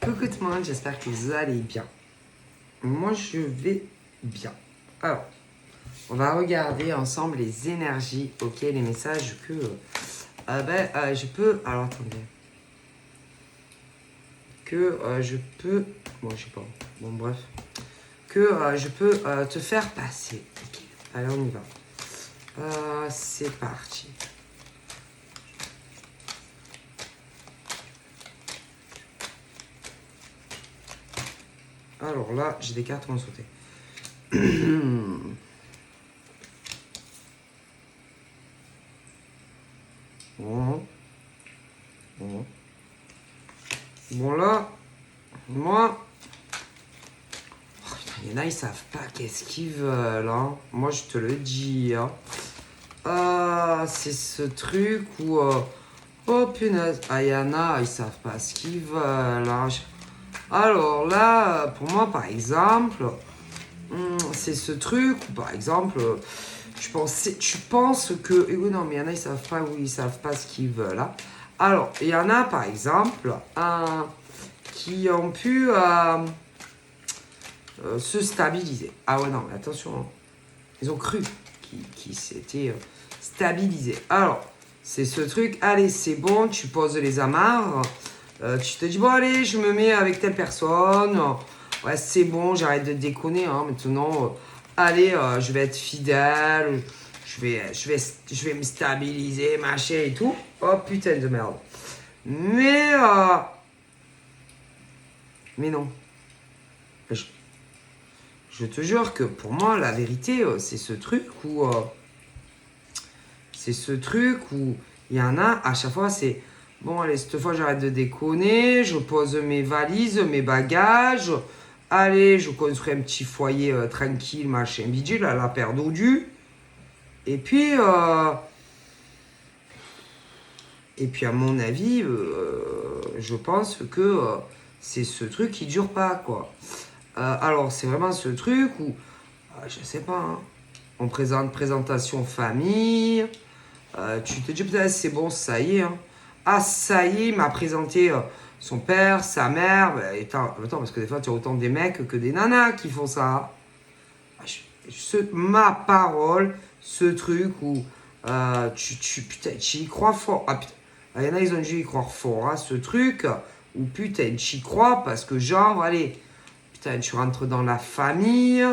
Coucou tout le monde, j'espère que vous allez bien. Moi, je vais bien. Alors, on va regarder ensemble les énergies, ok, les messages que je peux... Alors, attendez. Je peux... Bon, je sais pas. Bon, bref. Je peux te faire passer. Ok, allez, on y va. C'est parti. Alors là, j'ai des cartes qui vont sauter. Bon là, moi... Oh, putain, il y en a, ils savent pas qu'est-ce qu'ils veulent. Hein. Moi, je te le dis. Hein. C'est ce truc où... oh punaise, il y en a, ils savent pas ce qu'ils veulent. Hein. Alors là, pour moi, par exemple, c'est ce truc où, par exemple, tu penses que... Eh oui, non, mais il y en a, ils savent pas, oui, ils savent pas ce qu'ils veulent. Hein. Alors, il y en a, par exemple, qui ont pu se stabiliser. Ah ouais, non, mais attention, hein. Ils ont cru qu'ils s'étaient stabilisés. Alors, c'est ce truc, allez, c'est bon, tu poses les amarres, tu te dis, bon, allez, je me mets avec telle personne, ouais, c'est bon, j'arrête de déconner, hein, maintenant, allez, je vais être fidèle, je vais me stabiliser, machin et tout. Oh, putain de merde. Mais non. Je te jure que pour moi, la vérité, c'est ce truc où... il y en a, à chaque fois, c'est... Bon, allez, cette fois, j'arrête de déconner, je pose mes valises, mes bagages. Allez, je construis un petit foyer tranquille, machin, bidule, à la paire d'odus. Et puis... à mon avis, je pense que c'est ce truc qui dure pas, quoi. Alors, c'est vraiment ce truc où, je sais pas, hein, on présente présentation famille, tu te dis peut-être c'est bon, ça y est. Hein. Ah, ça y est, il m'a présenté son père, sa mère. Bah, attends, parce que des fois, tu as autant des mecs que des nanas qui font ça. Ma parole, ce truc où putain, tu y crois fort. Ah putain, il y en a, ils ont dû y croire fort, hein, ce truc où putain, tu y crois parce que genre, allez, putain, tu rentres dans la famille,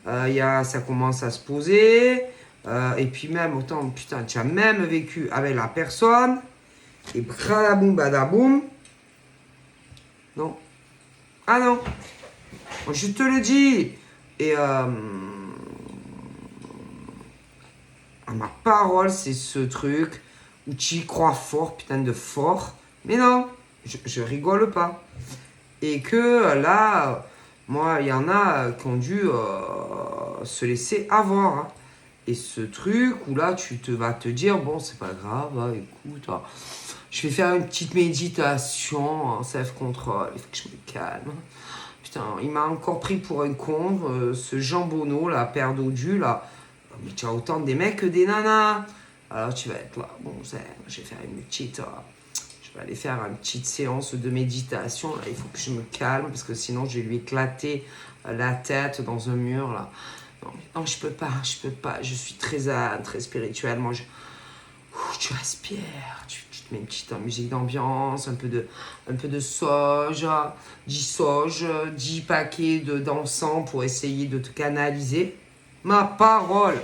ça commence à se poser, et puis même, autant, putain, tu as même vécu avec la personne, et bradaboum, badaboum. Non. Ah non. Je te le dis. Et ma parole, c'est ce truc où tu y crois fort, putain de fort. Mais non, je rigole pas. Et que là, moi, il y en a qui ont dû se laisser avoir. Hein. Et ce truc où là, vas te dire, bon, c'est pas grave, hein, écoute, je vais faire une petite méditation en self-control, il faut que je me calme. Putain, il m'a encore pris pour un con, ce jambonneau, la paire d'odus, là. Mais tu as autant des mecs que des nanas. Alors tu vas être là, bon, je vais faire une petite... je vais aller faire une petite séance de méditation. Là, il faut que je me calme parce que sinon je vais lui éclater la tête dans un mur, là. Non, je peux pas. Je suis très spirituel. Moi, tu aspires, tu te mets une petite musique d'ambiance, un peu de sauge, 10 sauges, 10 paquets d'encens pour essayer de te canaliser. Ma parole.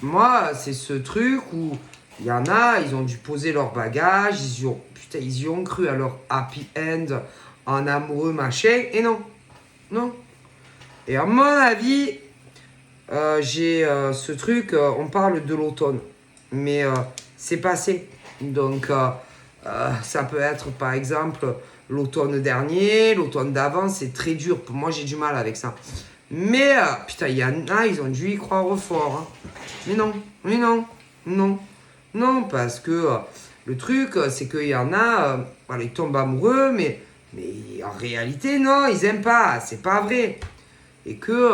Moi, c'est ce truc où il y en a, ils ont dû poser leur bagage, ils y ont cru à leur happy end en amoureux, machin, et non. Non. Et à mon avis, j'ai ce truc, on parle de l'automne, mais c'est passé. Donc, ça peut être par exemple l'automne dernier, l'automne d'avant, c'est très dur. Pour moi, j'ai du mal avec ça. Mais, putain, il y en a, ils ont dû y croire fort. Hein. Mais non, parce que le truc, c'est qu'il y en a, ils tombent amoureux, mais en réalité, non, ils aiment pas, c'est pas vrai. Et que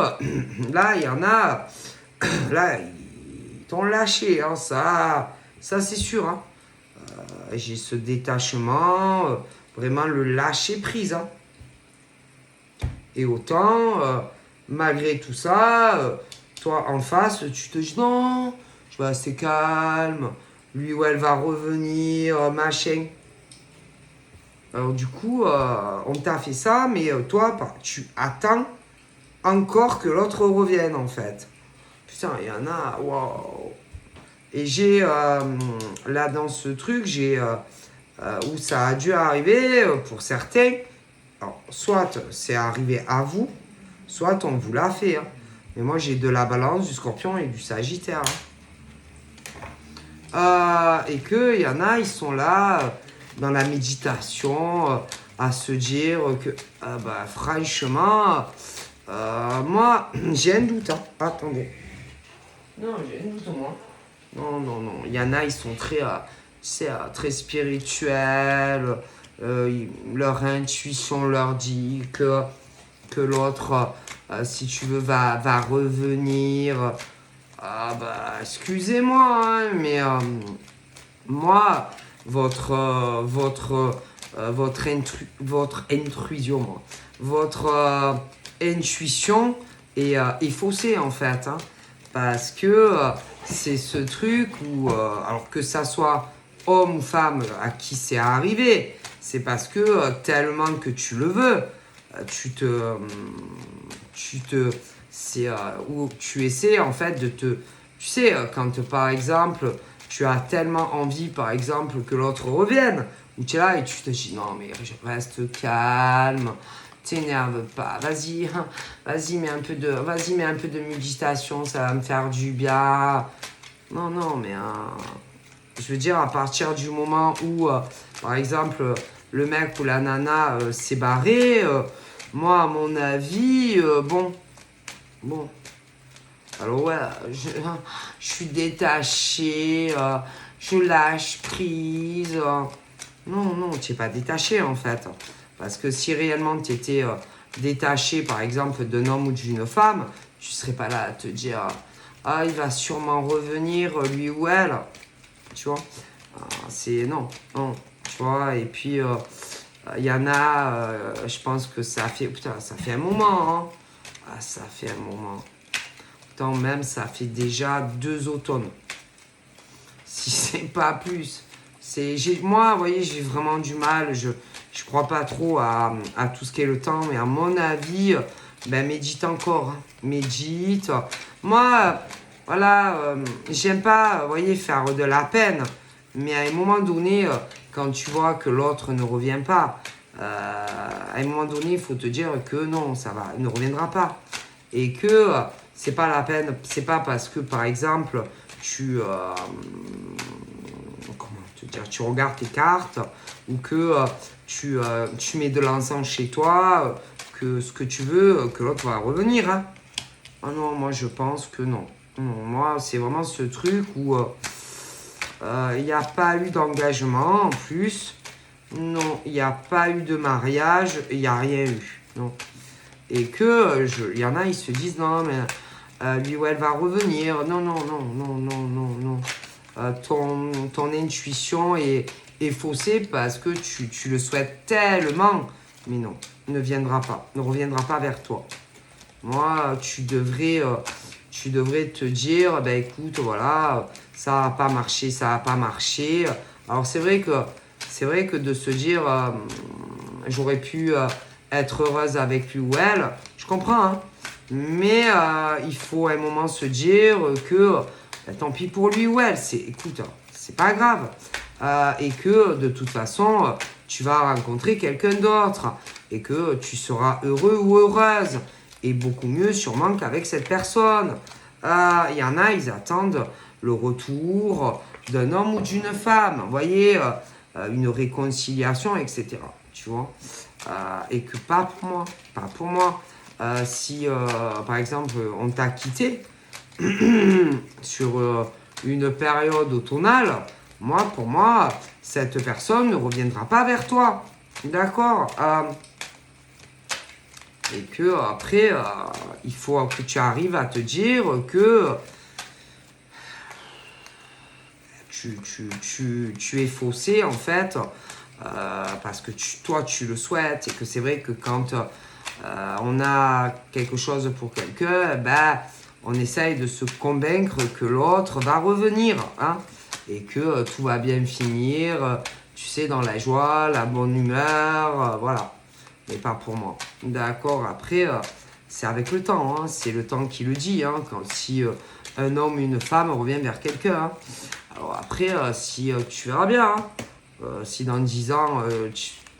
là, il y en a, là, ils t'ont lâché, hein, ça c'est sûr. Hein. J'ai ce détachement, vraiment le lâcher prise. Hein. Et autant, malgré tout ça, toi en face, tu te dis non, je vais rester calme, lui ou elle va revenir, machin. Alors du coup, on t'a fait ça, mais toi, tu attends encore que l'autre revienne en fait. Putain, il y en a, waouh. Et j'ai, là dans ce truc, où ça a dû arriver pour certains. Alors, soit c'est arrivé à vous, soit on vous l'a fait. Hein. Mais moi, j'ai de la balance, du scorpion et du sagittaire. Hein. Et qu'il y en a, ils sont là, dans la méditation, à se dire que, franchement, moi, j'ai un doute. Hein. Attendez. Non, j'ai un doute, moi. Non. Il y en a, ils sont très, très spirituels. Leur intuition leur dit que l'autre, si tu veux, va revenir. Excusez-moi, hein, mais moi, votre intrusion, votre intuition est faussée en fait. Hein, parce que c'est ce truc où, alors que ça soit homme ou femme à qui c'est arrivé, c'est parce que tellement que tu le veux, où tu essaies en fait de te, tu sais, quand par exemple tu as tellement envie par exemple que l'autre revienne, où tu es là et tu te dis non mais je reste calme, t'énerve pas, vas-y mets un peu de méditation, ça va me faire du bien. Non mais je veux dire à partir du moment où par exemple le mec ou la nana s'est barré, moi à mon avis bon alors ouais je suis détaché, je lâche prise. Non, tu n'es pas détaché en fait. Parce que si réellement tu étais détaché par exemple d'un homme ou d'une femme, tu ne serais pas là à te dire ah il va sûrement revenir lui ou elle. Tu vois, c'est non, tu vois, et puis il y en a, je pense que ça fait un moment, hein. Ça fait un moment. Pourtant même ça fait déjà 2 automnes. Si c'est pas plus. Moi, vous voyez, j'ai vraiment du mal. Je crois pas trop à tout ce qui est le temps, mais à mon avis, médite encore. Hein. Médite. Moi, voilà, j'aime pas, vous voyez, faire de la peine. Mais à un moment donné, quand tu vois que l'autre ne revient pas, à un moment donné, il faut te dire que non, il ne reviendra pas. Et que c'est pas la peine, c'est pas parce que, par exemple, tu regardes tes cartes ou que tu mets de l'encens chez toi, que ce que tu veux, que l'autre va revenir. Hein. Ah non, moi je pense que non. Moi, c'est vraiment ce truc où il n'y a pas eu d'engagement en plus. Non, il n'y a pas eu de mariage, il n'y a rien eu. Non. Et que, il y en a, ils se disent non, mais lui ou elle va revenir. Non. Ton intuition est faussée parce que tu le souhaites tellement. Mais non, il ne reviendra pas vers toi. Moi, tu devrais te dire, écoute, voilà, ça n'a pas marché. Alors c'est vrai que de se dire, j'aurais pu être heureuse avec lui ou elle, je comprends, hein. Mais il faut à un moment se dire que tant pis pour lui ou elle, écoute, c'est pas grave. Et que de toute façon, tu vas rencontrer quelqu'un d'autre et que tu seras heureux ou heureuse. Et beaucoup mieux sûrement qu'avec cette personne. Il y en a, ils attendent le retour d'un homme ou d'une femme. Vous voyez, une réconciliation, etc. Tu vois, et que pas pour moi. Si, par exemple, on t'a quitté sur une période automnale, pour moi, cette personne ne reviendra pas vers toi. D'accord. Et que après, il faut que tu arrives à te dire que tu es faussé en fait parce que toi, tu le souhaites, et que c'est vrai que quand on a quelque chose pour quelqu'un, ben, on essaye de se convaincre que l'autre va revenir, hein, et que tout va bien finir, tu sais, dans la joie, la bonne humeur, voilà. Mais pas pour moi. D'accord, après, c'est avec le temps, hein, c'est le temps qui le dit, hein, si un homme ou une femme revient vers quelqu'un. Hein. Alors après, si tu verras bien, hein, si dans 10 ans,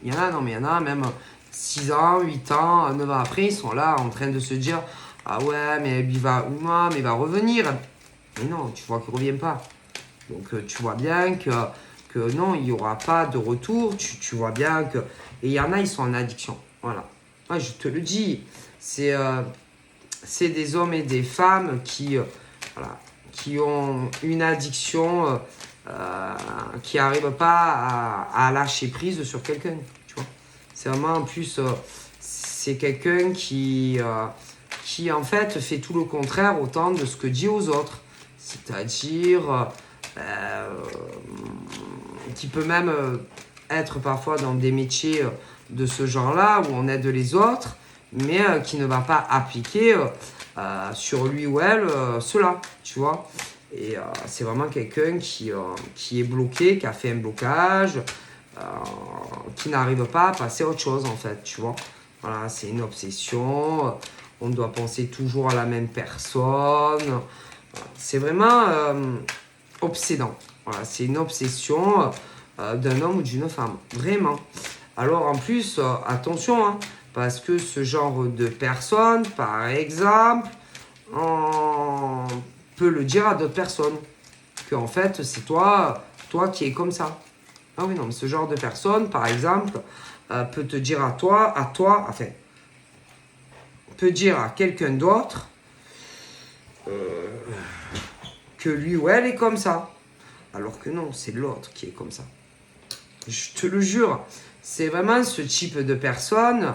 il y en a, non mais il y en a même 6 ans, 8 ans, 9 ans après, ils sont là en train de se dire « Ah ouais, mais il va, ou non, mais il va revenir ». Mais non, tu vois qu'il ne revient pas. Donc tu vois bien que non, il n'y aura pas de retour, tu vois bien que... Et il y en a, ils sont en addiction, voilà. Moi, je te le dis, c'est des hommes et des femmes voilà, qui ont une addiction, qui n'arrivent pas à lâcher prise sur quelqu'un, tu vois. C'est vraiment, en plus, c'est quelqu'un qui, en fait, fait tout le contraire autant de ce que dit aux autres. C'est-à-dire... qui peut même être parfois dans des métiers de ce genre-là où on aide les autres, mais qui ne va pas appliquer sur lui ou elle cela, tu vois. Et c'est vraiment quelqu'un qui est bloqué, qui a fait un blocage, qui n'arrive pas à passer à autre chose, en fait, tu vois. Voilà, c'est une obsession, on doit penser toujours à la même personne. C'est vraiment obsédant. Voilà, c'est une obsession d'un homme ou d'une femme, vraiment. Alors en plus, attention, hein, parce que ce genre de personne, par exemple, on peut le dire à d'autres personnes, qu'en fait, c'est toi qui es comme ça. Ah oui, non, mais ce genre de personne, par exemple, peut te dire à toi, enfin, peut dire à quelqu'un d'autre que lui ou elle est comme ça. Alors que non, c'est l'autre qui est comme ça. Je te le jure, c'est vraiment ce type de personne,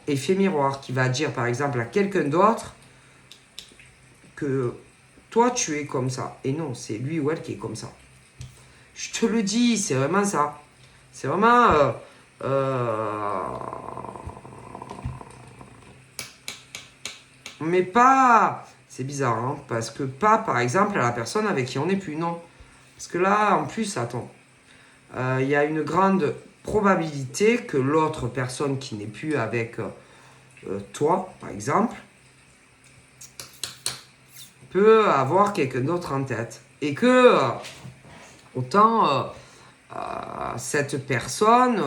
effet miroir, qui va dire par exemple à quelqu'un d'autre que toi tu es comme ça. Et non, c'est lui ou elle qui est comme ça. Je te le dis, c'est vraiment ça. C'est vraiment... mais pas... C'est bizarre, hein, parce que pas, par exemple, à la personne avec qui on n'est plus, non. Parce que là, en plus, attends, il y a une grande probabilité que l'autre personne qui n'est plus avec toi, par exemple, peut avoir quelqu'un d'autre en tête. Et que, autant, cette personne,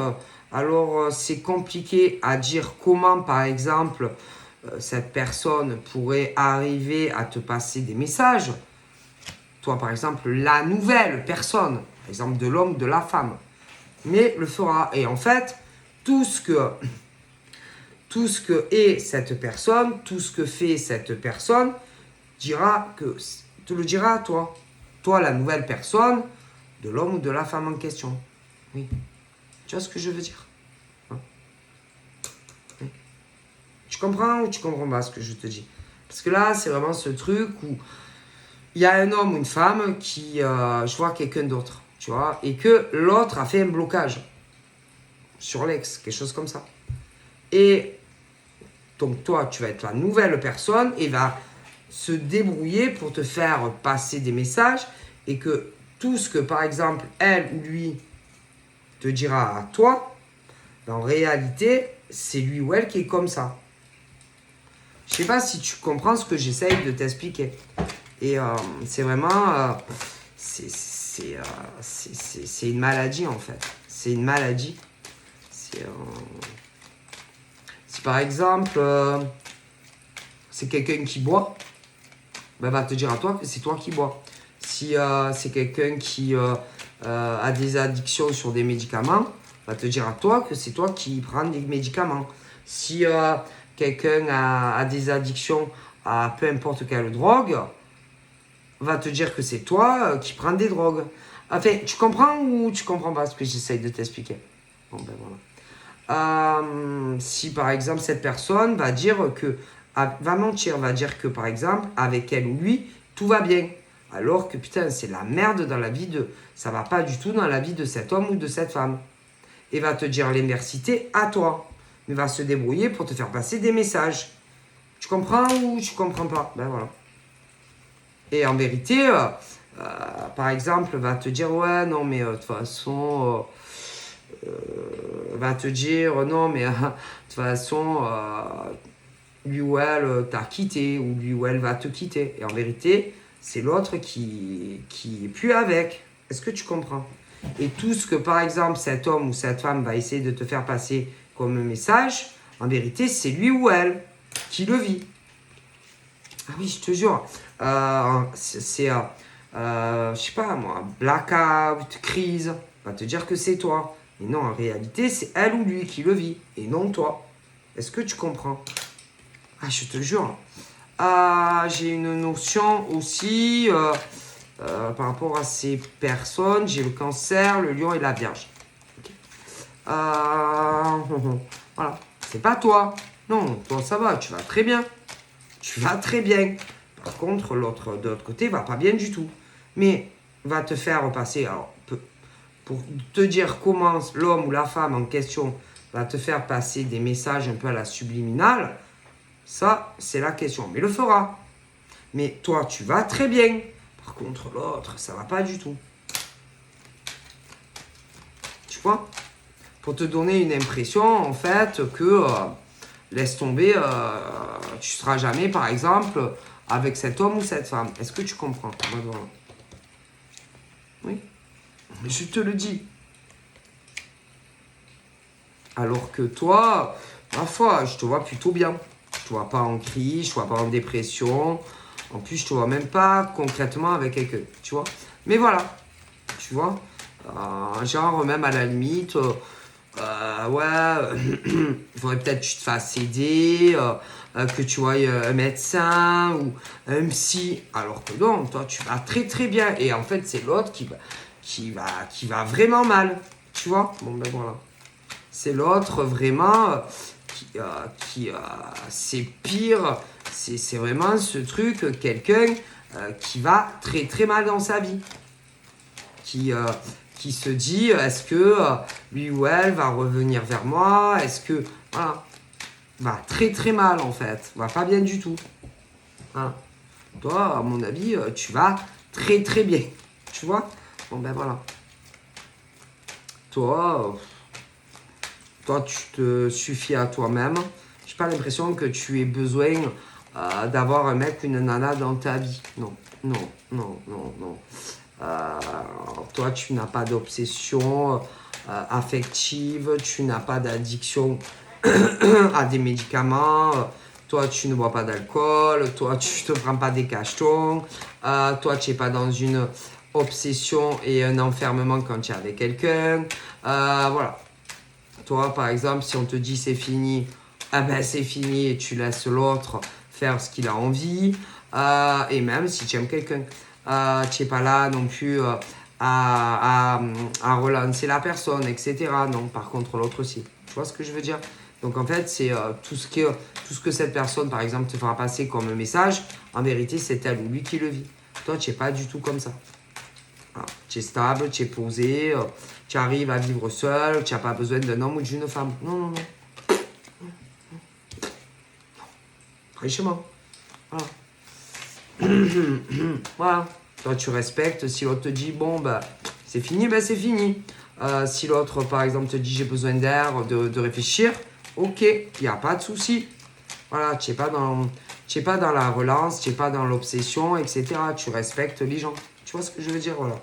alors c'est compliqué à dire comment, par exemple, cette personne pourrait arriver à te passer des messages. Toi, par exemple, la nouvelle personne, par exemple de l'homme, de la femme, mais le fera. Et en fait, tout ce que est cette personne, tout ce que fait cette personne, te le dira à toi. Toi, la nouvelle personne, de l'homme ou de la femme en question. Oui. Tu vois ce que je veux dire? Hein? Oui. Tu comprends ou tu comprends pas ce que je te dis? Parce que là, c'est vraiment ce truc où il y a un homme ou une femme qui, je vois quelqu'un d'autre, tu vois, et que l'autre a fait un blocage sur l'ex, quelque chose comme ça. Et donc toi, tu vas être la nouvelle personne et va se débrouiller pour te faire passer des messages et que tout ce que, par exemple, elle ou lui te dira à toi, en réalité, c'est lui ou elle qui est comme ça. Je sais pas si tu comprends ce que j'essaye de t'expliquer. Et c'est vraiment... c'est une maladie, en fait. C'est une maladie. Si par exemple, c'est quelqu'un qui boit, ben, va te dire à toi que c'est toi qui bois. Si c'est quelqu'un qui a des addictions sur des médicaments, va te dire à toi que c'est toi qui prends des médicaments. Si quelqu'un a des addictions à peu importe quelle drogue, va te dire que c'est toi qui prends des drogues. Enfin, tu comprends ou tu comprends pas ce que j'essaye de t'expliquer? Bon, ben voilà. Si par exemple cette personne va dire que va mentir, va dire que par exemple avec elle ou lui tout va bien, Alors que putain, c'est la merde dans la vie de... Ça va pas du tout dans la vie de cet homme ou de cette femme. Et va te dire l'inversité à toi. Mais va se débrouiller pour te faire passer des messages. Tu comprends ou tu comprends pas? Ben voilà. Et en vérité, par exemple, va te dire, ouais, non, mais de toute façon... va te dire, non, mais de toute façon... lui ou elle t'a quitté, ou lui ou elle va te quitter. Et en vérité, c'est l'autre qui est plus avec. Est-ce que tu comprends? Et tout ce que, par exemple, cet homme ou cette femme va essayer de te faire passer comme message, en vérité, c'est lui ou elle qui le vit. Ah oui, je te jure. Je sais pas moi, blackout, crise, va te dire que c'est toi. Mais non, en réalité, c'est elle ou lui qui le vit, et non toi. Est-ce que tu comprends? Ah, je te jure. J'ai une notion aussi par rapport à ces personnes. J'ai le cancer, le lion et la vierge. Okay. Voilà. C'est pas toi. Non, toi ça va, tu vas très bien. Tu vas très bien. Par contre, l'autre de l'autre côté va pas bien du tout. Mais va te faire passer. Alors, pour te dire comment l'homme ou la femme en question va te faire passer des messages un peu à la subliminale. Ça, c'est la question. Mais il le fera. Mais toi, tu vas très bien. Par contre, l'autre, ça va pas du tout. Tu vois? Pour te donner une impression, en fait, que laisse tomber, tu seras jamais, par exemple, avec cet homme ou cette femme. Est-ce que tu comprends? Oui. Mais je te le dis. Alors que toi, ma foi, je te vois plutôt bien. Je te vois pas en crise, je te vois pas en dépression. En plus, je te vois même pas concrètement avec quelqu'un, tu vois. Mais voilà, tu vois. Genre, même à la limite, ouais, il faudrait peut-être que tu te fasses aider, que tu vois un médecin ou un psy. Alors que non, toi, tu vas très très bien. Et en fait, c'est l'autre qui va vraiment mal, tu vois. Bon, ben voilà. C'est l'autre vraiment c'est pire. C'est vraiment ce truc, quelqu'un qui va très très mal dans sa vie. Qui se dit, est-ce que lui ou elle va revenir vers moi? Est-ce que... Voilà. Va très très mal en fait. Va pas bien du tout. Voilà. Toi, à mon avis, tu vas très très bien. Tu vois? Bon ben voilà. Toi, tu te suffis à toi-même. J'ai pas l'impression que tu aies besoin d'avoir un mec ou une nana dans ta vie. Non, non, non, non, non. Toi, tu n'as pas d'obsession affective, tu n'as pas d'addiction à des médicaments, toi, tu ne bois pas d'alcool, toi, tu ne te prends pas des cachetons, toi, tu n'es pas dans une obsession et un enfermement quand tu es avec quelqu'un. Voilà. Toi, par exemple, si on te dit c'est fini, ah ben c'est fini et tu laisses l'autre faire ce qu'il a envie. Et même si tu aimes quelqu'un, tu n'es pas là non plus à relancer la personne, etc. Non, par contre, l'autre aussi. Tu vois ce que je veux dire? Donc en fait, c'est tout ce que cette personne, par exemple, te fera passer comme message, en vérité, c'est elle ou lui qui le vit. Toi, tu n'es pas du tout comme ça. Voilà. Tu es stable, tu es posé, tu arrives à vivre seul, tu n'as pas besoin d'un homme ou d'une femme. Non, non, non. Franchement. Voilà. Voilà. Toi, tu respectes. Si l'autre te dit, bon, bah, c'est fini, bah, c'est fini. Si l'autre, par exemple, te dit, j'ai besoin d'air, de réfléchir, ok, il n'y a pas de souci. Voilà, tu n'es pas dans la relance, tu n'es pas dans l'obsession, etc. Tu respectes les gens. Tu vois ce que je veux dire? Voilà.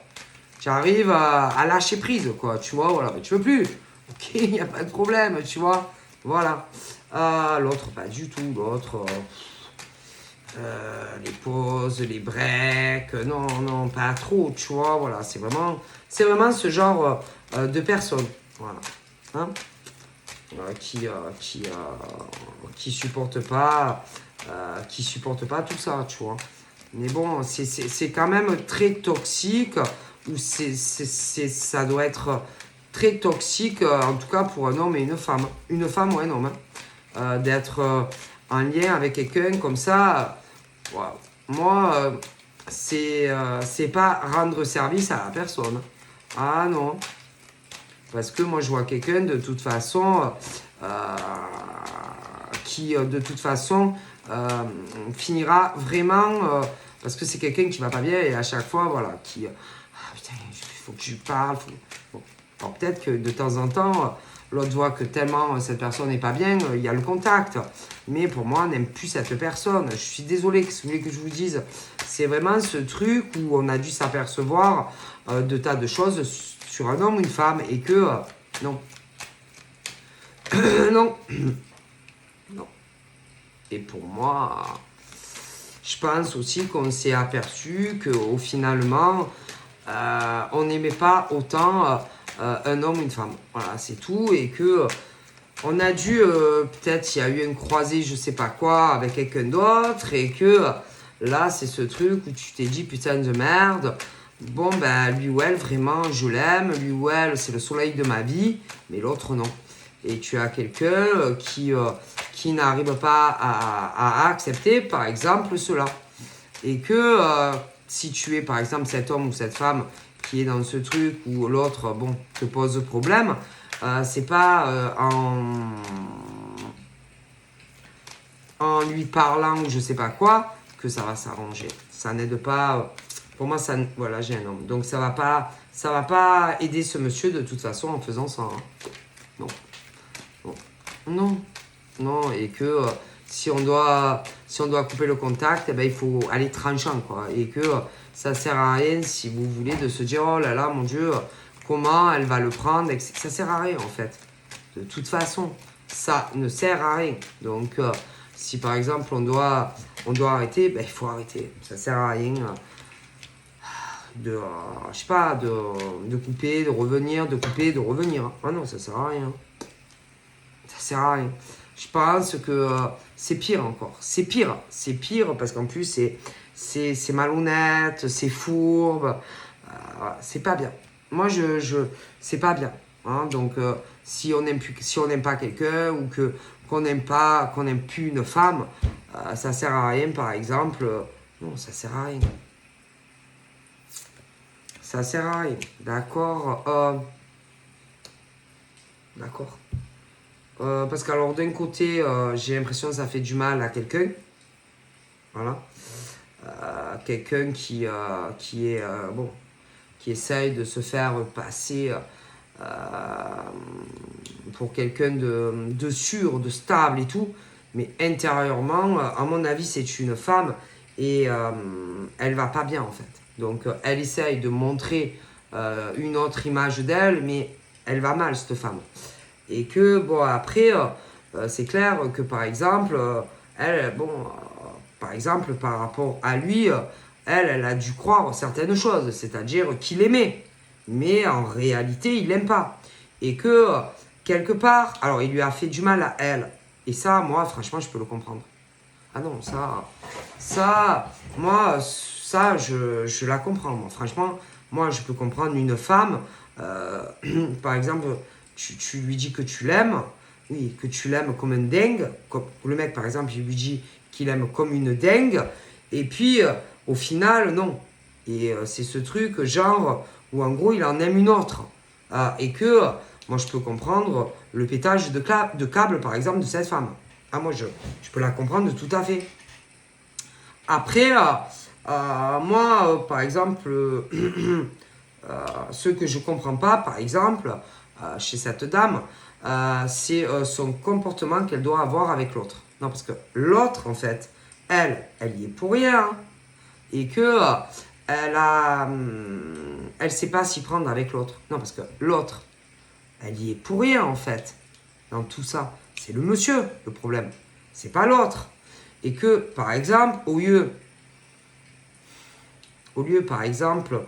Tu arrives à lâcher prise, quoi. Tu vois, voilà. Mais tu veux plus. Ok, il n'y a pas de problème, tu vois. Voilà. L'autre, pas du tout. L'autre, les pauses, les breaks, non, non, pas trop, tu vois. Voilà, c'est vraiment ce genre de personne. Voilà. Hein? Qui supporte pas tout ça, tu vois. Mais bon, c'est quand même très toxique, ou ça doit être très toxique, en tout cas pour un homme et une femme ou un homme, hein, d'être en lien avec quelqu'un comme ça. Moi, c'est pas rendre service à la personne. Ah non. Parce que moi, je vois quelqu'un, de toute façon, qui, de toute façon, finira vraiment... parce que c'est quelqu'un qui va pas bien et à chaque fois, voilà, qui... putain, il faut que je parle. Bon. Alors peut-être que de temps en temps, l'autre voit que tellement cette personne n'est pas bien, il y a le contact. Mais pour moi, on n'aime plus cette personne. Je suis désolé, que si vous voulez que je vous dise, c'est vraiment ce truc où on a dû s'apercevoir de tas de choses sur un homme ou une femme et que... non. Non. Non. Et pour moi, je pense aussi qu'on s'est aperçu qu'au finalement, on n'aimait pas autant un homme ou une femme. Voilà, c'est tout. Et que on a dû, peut-être il y a eu une croisée, je sais pas quoi, avec quelqu'un d'autre. Et que là, c'est ce truc où tu t'es dit, putain de merde. Bon, ben, lui ou elle, vraiment, je l'aime. Lui ou elle, c'est le soleil de ma vie. Mais l'autre, non. Et tu as quelqu'un qui n'arrive pas à accepter, par exemple, cela. Et que si tu es, par exemple, cet homme ou cette femme qui est dans ce truc où l'autre, bon, te pose problème, c'est pas en lui parlant ou je sais pas quoi que ça va s'arranger. Ça n'aide pas... pour moi, ça, voilà, j'ai un homme. Donc ça va pas aider ce monsieur de toute façon en faisant ça. Hein. Non. Non, non, et que si on doit couper le contact, eh ben, il faut aller tranchant, quoi. Et que ça sert à rien, si vous voulez, de se dire, oh là là, mon Dieu, comment elle va le prendre, ça sert à rien, en fait. De toute façon, ça ne sert à rien. Donc, si par exemple, on doit arrêter, ben, il faut arrêter. Ça sert à rien je sais pas, de couper, de revenir, de couper, de revenir. Ah non, ça sert à rien. Ça sert à rien. Je pense que c'est pire encore. C'est pire. C'est pire parce qu'en plus, c'est malhonnête, c'est fourbe. C'est pas bien. Moi, c'est pas bien. Hein. Donc, si on n'aime pas quelqu'un ou qu'on n'aime plus une femme, ça sert à rien, par exemple. Non, ça sert à rien. Ça sert à rien. D'accord. D'accord. Parce qu'alors d'un côté, j'ai l'impression que ça fait du mal à quelqu'un. Voilà. Quelqu'un qui est bon, qui essaye de se faire passer pour quelqu'un de sûr, de stable et tout. Mais intérieurement, à mon avis, c'est une femme et elle va pas bien en fait. Donc elle essaye de montrer une autre image d'elle, mais elle va mal cette femme. Et que, bon, après, c'est clair que, par exemple, elle, bon, par exemple, par rapport à lui, elle a dû croire certaines choses, c'est-à-dire qu'il aimait. Mais en réalité, il l'aime pas. Et que, quelque part, alors il lui a fait du mal à elle. Et ça, moi, franchement, je peux le comprendre. Ah non, moi, ça, je la comprends. Moi. Franchement, moi, je peux comprendre une femme, par exemple, tu lui dis que tu l'aimes, oui, que tu l'aimes comme un dingue. Comme le mec, par exemple, il lui dit qu'il aime comme une dingue. Et puis, au final, non. Et c'est ce truc, genre, où en gros, il en aime une autre. Et que, moi, je peux comprendre le pétage de câble, par exemple, de cette femme. Ah, moi, je peux la comprendre tout à fait. Après, moi, par exemple, ce que je ne comprends pas, par exemple, chez cette dame, c'est son comportement qu'elle doit avoir avec l'autre. Non, parce que l'autre, en fait, elle y est pour rien. Et que elle sait pas s'y prendre avec l'autre. Non, parce que l'autre, elle y est pour rien, en fait. Dans tout ça, c'est le monsieur, le problème. C'est pas l'autre. Et que, par exemple, au lieu, par exemple,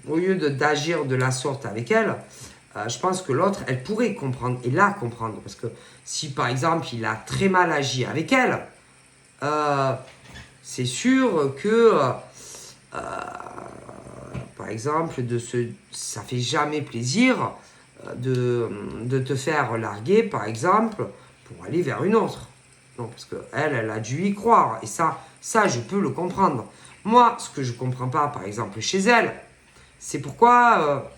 au lieu d'agir de la sorte avec elle, je pense que l'autre, elle pourrait comprendre et la comprendre. Parce que si, par exemple, il a très mal agi avec elle, c'est sûr que, par exemple, ça fait jamais plaisir de te faire larguer, par exemple, pour aller vers une autre. Non, parce que elle a dû y croire. Et ça, je peux le comprendre. Moi, ce que je comprends pas, par exemple, chez elle, c'est pourquoi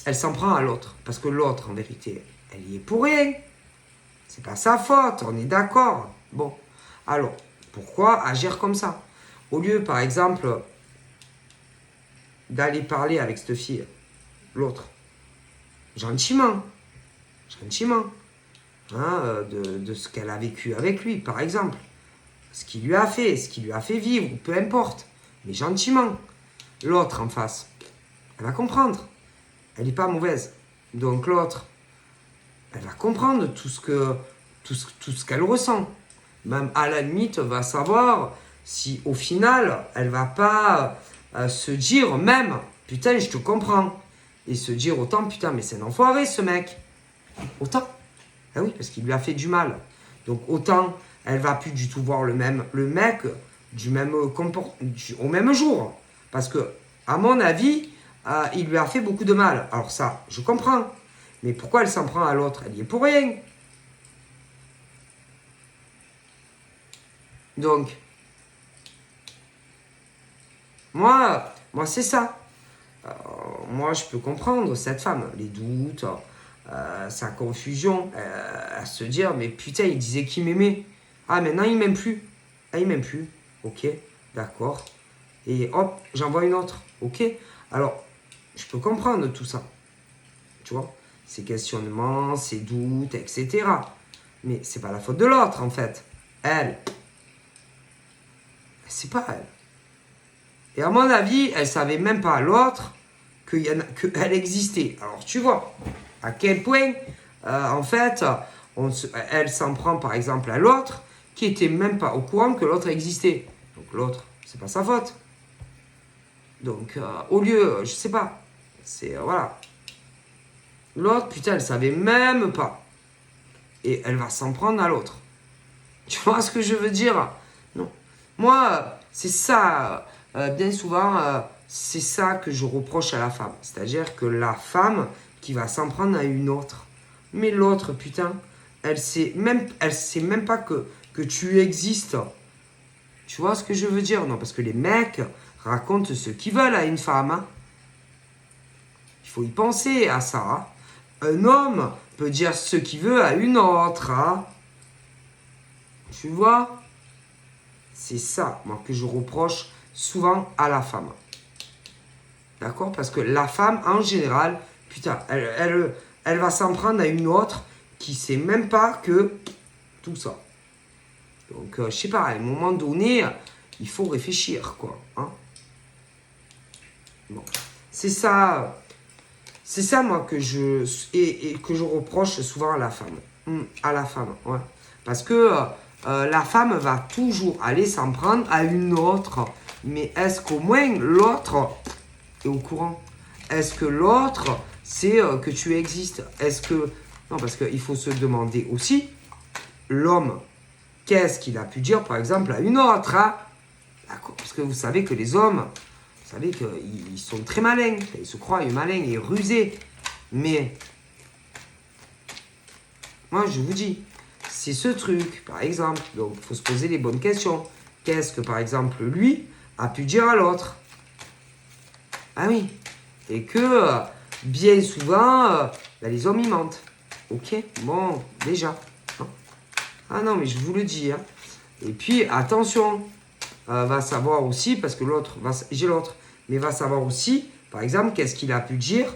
elle s'en prend à l'autre. Parce que l'autre, en vérité, elle y est pour rien. C'est pas sa faute, on est d'accord. Bon, alors, pourquoi agir comme ça? Au lieu, par exemple, d'aller parler avec cette fille, l'autre, gentiment, hein, de ce qu'elle a vécu avec lui, par exemple. Ce qu'il lui a fait vivre, peu importe, mais gentiment. L'autre en face, elle va comprendre. Elle n'est pas mauvaise. Donc l'autre, elle va comprendre tout ce qu'elle ressent. Même à la limite, va savoir si au final, elle va pas se dire même, putain, je te comprends. Et se dire autant, putain, mais c'est un enfoiré ce mec. Autant. Ah oui, parce qu'il lui a fait du mal. Donc autant, elle va plus du tout voir le mec au même jour. Parce que, à mon avis, il lui a fait beaucoup de mal. Alors ça, je comprends. Mais pourquoi elle s'en prend à l'autre? Elle y est pour rien. Donc, moi c'est ça. Moi, je peux comprendre cette femme, les doutes, sa confusion, à se dire, mais putain, il disait qu'il m'aimait. Ah, maintenant, il m'aime plus. Ah, il m'aime plus. Ok, d'accord. Et hop, j'envoie une autre. Ok. Alors, je peux comprendre tout ça. Tu vois, ses questionnements, ses doutes, etc. Mais c'est pas la faute de l'autre, en fait. Elle, c'est pas elle. Et à mon avis, elle savait même pas l'autre qu'elle existait. Alors tu vois à quel point, en fait, elle s'en prend par exemple à l'autre qui était même pas au courant que l'autre existait. Donc l'autre, c'est pas sa faute. Donc au lieu, je sais pas, c'est voilà. L'autre, putain, elle savait même pas. Et elle va s'en prendre à l'autre. Tu vois ce que je veux dire? Non. Moi, c'est ça, bien souvent, c'est ça que je reproche à la femme. C'est-à-dire que la femme qui va s'en prendre à une autre. Mais l'autre, putain, elle sait même pas que tu existes. Tu vois ce que je veux dire? Non, parce que les mecs racontent ce qu'ils veulent à une femme. Hein. Il faut y penser à ça. Hein. Un homme peut dire ce qu'il veut à une autre. Hein. Tu vois? C'est ça, moi, que je reproche souvent à la femme. D'accord? Parce que la femme, en général, putain, elle va s'en prendre à une autre qui sait même pas que tout ça. Donc, je sais pas, à un moment donné, il faut réfléchir, quoi. Hein? Bon. C'est ça, moi, que je reproche souvent à la femme. À la femme, ouais. Parce que la femme va toujours aller s'en prendre à une autre. Mais est-ce qu'au moins l'autre est au courant? Est-ce que l'autre sait que tu existes? Est-ce que... Non, parce qu'il faut se demander aussi, l'homme, qu'est-ce qu'il a pu dire, par exemple, à une autre? Hein? D'accord? Parce que vous savez que les hommes, vous savez qu'ils sont très malins. Ils se croient malins et rusés. Mais, moi, je vous dis, c'est ce truc, par exemple. Donc, il faut se poser les bonnes questions. Qu'est-ce que, par exemple, lui a pu dire à l'autre? Ah oui. Et que, bien souvent, les hommes, ils mentent. Ok? Bon, déjà. Hein. Ah non, mais je vous le dis. Hein. Et puis, attention. Va savoir aussi, parce que j'ai l'autre, mais va savoir aussi, par exemple, qu'est-ce qu'il a pu dire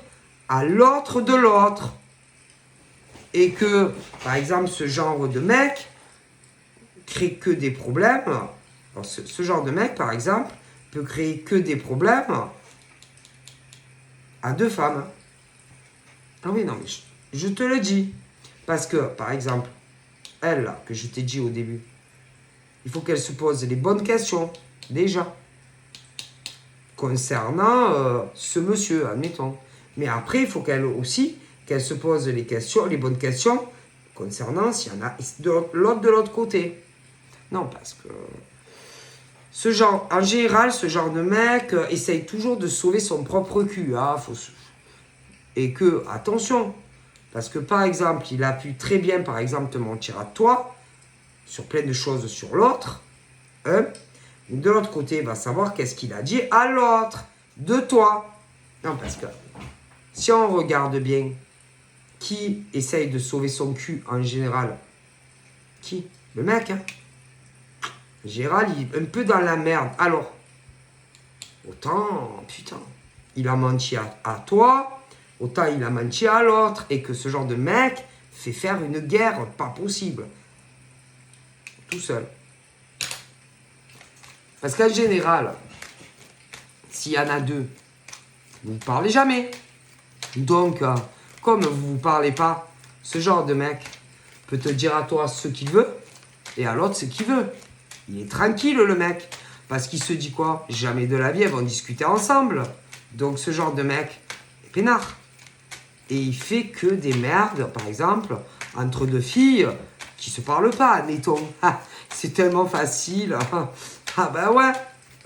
à l'autre de l'autre. Et que, par exemple, ce genre de mec crée que des problèmes. Alors, ce genre de mec, par exemple, peut créer que des problèmes à deux femmes. Ah oui, non, mais je te le dis. Parce que, par exemple, elle, là, que je t'ai dit au début, il faut qu'elle se pose les bonnes questions, déjà, concernant ce monsieur, admettons. Mais après, il faut qu'elle se pose les bonnes questions, concernant s'il y en a de l'autre côté. Non, parce que en général, ce genre de mec essaye toujours de sauver son propre cul. Hein, et que, attention, parce que par exemple, il a pu très bien, par exemple, te mentir à toi, sur plein de choses sur l'autre. Hein. De l'autre côté, il va savoir qu'est-ce qu'il a dit à l'autre, de toi. Non, parce que si on regarde bien, qui essaye de sauver son cul en général? Qui? Le mec, hein. En général, il est un peu dans la merde. Alors, autant, putain, il a menti à toi, autant il a menti à l'autre, et que ce genre de mec fait faire une guerre pas possible. Tout seul. Parce qu'en général, s'il y en a deux, vous ne parlez jamais. Donc, comme vous ne vous parlez pas, ce genre de mec peut te dire à toi ce qu'il veut et à l'autre ce qu'il veut. Il est tranquille, le mec. Parce qu'il se dit quoi? Jamais de la vie, elles vont discuter ensemble. Donc, ce genre de mec est peinard. Et il fait que des merdes, par exemple, entre deux filles qui se parlent pas, admettons. C'est tellement facile. Ah ben ouais.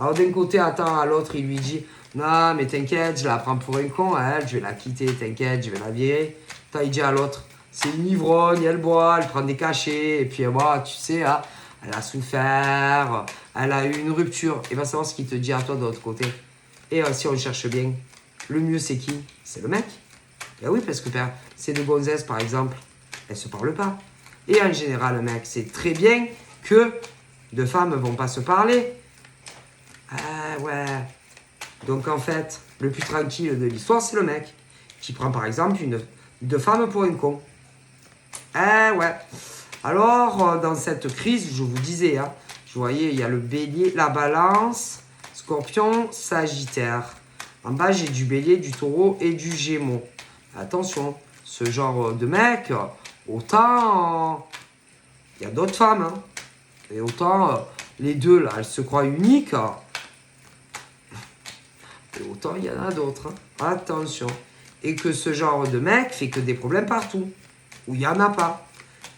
Alors d'un côté, attends, à l'autre, il lui dit « Non, mais t'inquiète, je la prends pour un con, elle, je vais la quitter, t'inquiète, je vais la virer. » Toi, il dit à l'autre « C'est une ivrogne, elle boit, elle prend des cachets, et puis voilà, tu sais, hein, elle a souffert, elle a eu une rupture. » Et va savoir ce qu'il te dit à toi de l'autre côté. Et si on cherche bien, le mieux c'est qui? C'est le mec. Ben oui, parce que ces deux gonzesses, par exemple, elles se parlent pas. Et en général, le mec sait très bien que deux femmes vont pas se parler. Ah ouais. Donc en fait, le plus tranquille de l'histoire, c'est le mec qui prend par exemple deux femmes pour un con. Ah ouais. Alors, dans cette crise, je vous disais, hein, je voyais, il y a le bélier, la balance, scorpion, sagittaire. En bas, j'ai du bélier, du taureau et du gémeaux. Attention, ce genre de mec, autant il y a d'autres femmes, hein. Et autant les deux, là, elles se croient uniques. Et autant il y en a d'autres. Hein. Attention. Et que ce genre de mec fait que des problèmes partout. Où il n'y en a pas.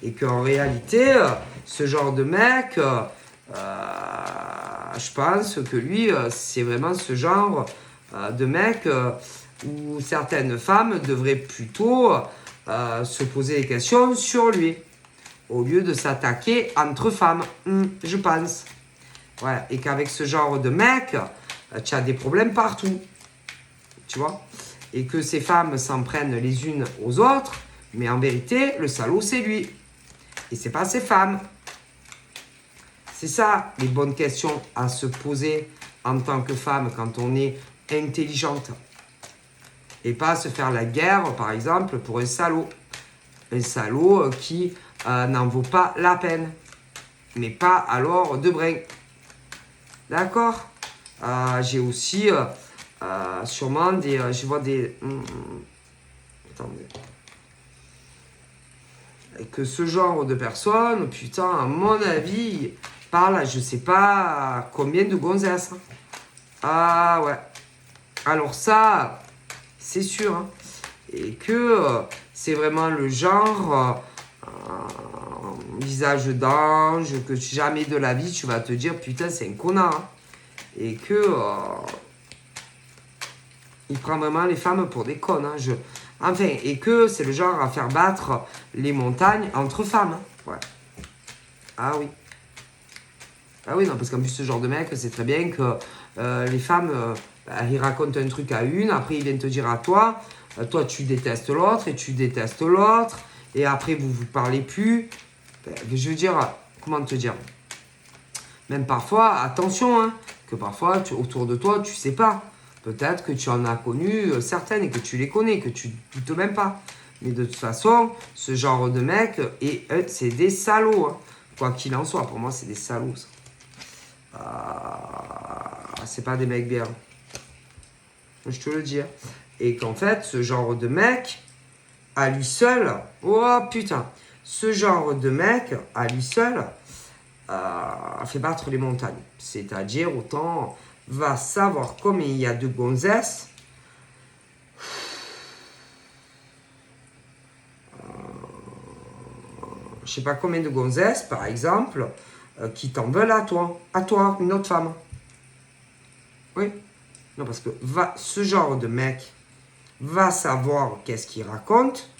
Et qu'en réalité, ce genre de mec, je pense que lui, c'est vraiment ce genre de mec où certaines femmes devraient plutôt se poser des questions sur lui. Au lieu de s'attaquer entre femmes, je pense. Ouais, et qu'avec ce genre de mec, tu as des problèmes partout. Tu vois? Et que ces femmes s'en prennent les unes aux autres, mais en vérité, le salaud, c'est lui. Et c'est pas ces femmes. C'est ça, les bonnes questions à se poser en tant que femme quand on est intelligente. Et pas se faire la guerre, par exemple, pour un salaud. Un salaud qui n'en vaut pas la peine. Mais pas alors de brin. D'accord? J'ai aussi sûrement des... je vois des... attendez. Et que ce genre de personnes, putain, à mon avis, parle, je sais pas combien de gonzesses. Ah ouais. Alors ça, c'est sûr. Hein. Et que c'est vraiment le genre... visage d'ange, que jamais de la vie tu vas te dire putain c'est un connard. Hein. Et que il prend vraiment les femmes pour des connes. Hein. Enfin, et que c'est le genre à faire battre les montagnes entre femmes. Hein. Ouais. Ah oui. Ah oui, non, parce qu'en plus ce genre de mec, c'est très bien que les femmes, ils racontent un truc à une, après ils viennent te dire à toi, toi tu détestes l'autre et tu détestes l'autre, et après vous vous parlez plus. Je veux dire, comment te dire? Même parfois, attention, hein, que parfois, autour de toi, tu sais pas. Peut-être que tu en as connu certaines et que tu les connais, que tu ne doutes même pas. Mais de toute façon, ce genre de mec, c'est des salauds. Hein. Quoi qu'il en soit, pour moi, c'est des salauds. C'est pas des mecs bien. Je te le dis. Hein. Et qu'en fait, ce genre de mec, à lui seul, oh putain, ce genre de mec, à lui seul, fait battre les montagnes. C'est-à-dire, autant va savoir combien il y a de gonzesses. Je sais pas combien de gonzesses, par exemple, qui t'en veulent à toi, une autre femme. Oui. Non, parce que ce genre de mec va savoir qu'est-ce qu'il raconte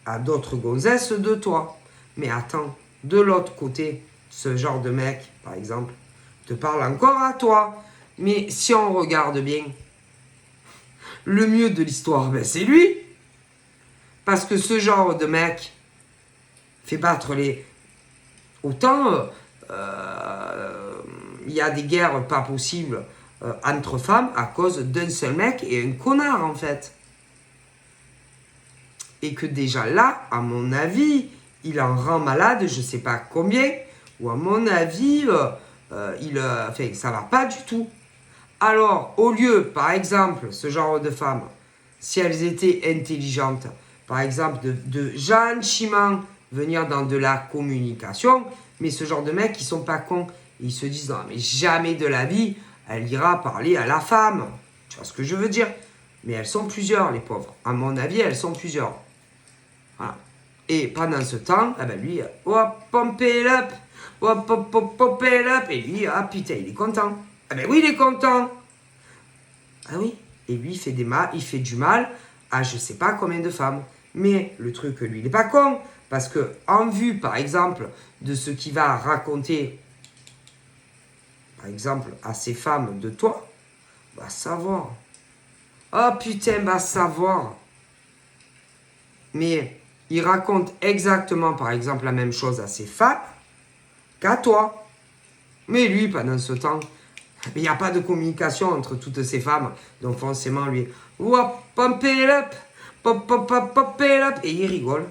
à d'autres gonzesses de toi. Mais attends, de l'autre côté, ce genre de mec, par exemple, te parle encore à toi. Mais si on regarde bien, le mieux de l'histoire, ben, c'est lui. Parce que ce genre de mec fait battre les... Autant il y a des guerres pas possibles entre femmes à cause d'un seul mec et un connard, en fait. Et que déjà là, à mon avis, il en rend malade, je sais pas combien, ou à mon avis, enfin, ça va pas du tout. Alors, au lieu, par exemple, ce genre de femmes, si elles étaient intelligentes, par exemple, de gentiment venir dans de la communication, mais ce genre de mecs qui sont pas cons, ils se disent non, mais jamais de la vie, elle ira parler à la femme. Tu vois ce que je veux dire? Mais elles sont plusieurs, les pauvres. À mon avis, elles sont plusieurs. Voilà. Et pendant ce temps, eh ben lui, pump it up, pump it up, et lui, ah putain, il est content. Ah ben oui, il est content. Ah oui. Et lui, il fait du mal à je sais pas combien de femmes. Mais le truc, lui, il est pas con. Parce que, en vue, par exemple, de ce qu'il va raconter, par exemple, à ces femmes de toi, va savoir. Oh putain, va savoir. Mais il raconte exactement, par exemple, la même chose à ses femmes qu'à toi. Mais lui, pendant ce temps, il n'y a pas de communication entre toutes ces femmes. Donc forcément, lui, pump it up, pump it up, et il rigole.